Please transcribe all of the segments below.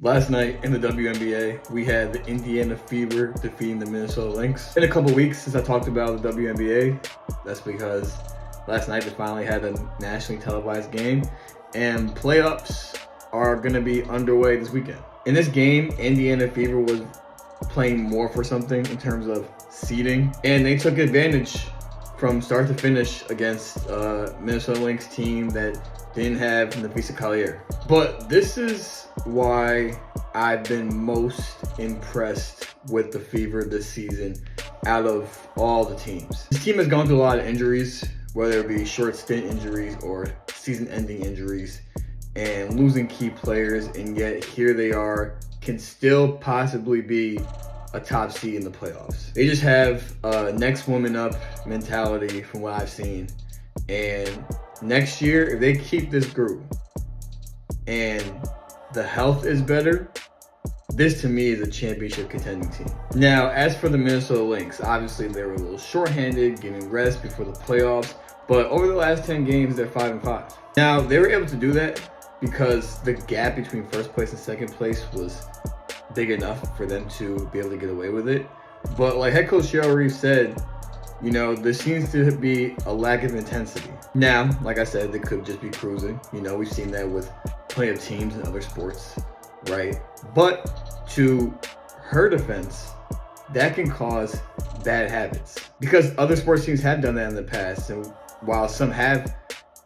Last night in the WNBA, we had the Indiana Fever defeating the Minnesota Lynx. It's been a couple weeks since I talked about the WNBA. That's because last night they finally had a nationally televised game, and playoffs are going to be underway this weekend. In this game, Indiana Fever was playing more for something in terms of seeding, and they took advantage from start to finish against Minnesota Lynx team that didn't have Nafisa Collier. But this is why I've been most impressed with the Fever this season out of all the teams. This team has gone through a lot of injuries, whether it be short stint injuries or season-ending injuries, and losing key players, and yet here they are, can still possibly be a top seed in the playoffs. They just have a next woman up mentality from what I've seen. And next year, if they keep this group and the health is better, this to me is a championship contending team. Now, as for the Minnesota Lynx, obviously they were a little shorthanded, getting rest before the playoffs, but over the last 10 games, they're 5-5. Now, they were able to do that because the gap between first place and second place was big enough for them to be able to get away with it. But like head coach Cheryl Reeves said, you know, there seems to be a lack of intensity. Now, like I said, they could just be cruising. You know, we've seen that with plenty of teams in other sports, right? But to her defense, that can cause bad habits because other sports teams have done that in the past. And while some have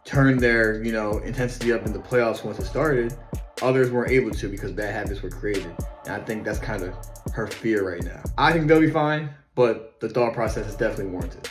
turned their, you know, intensity up in the playoffs once it started, others weren't able to because bad habits were created. And I think that's kind of her fear right now. I think they'll be fine, but the thought process is definitely warranted.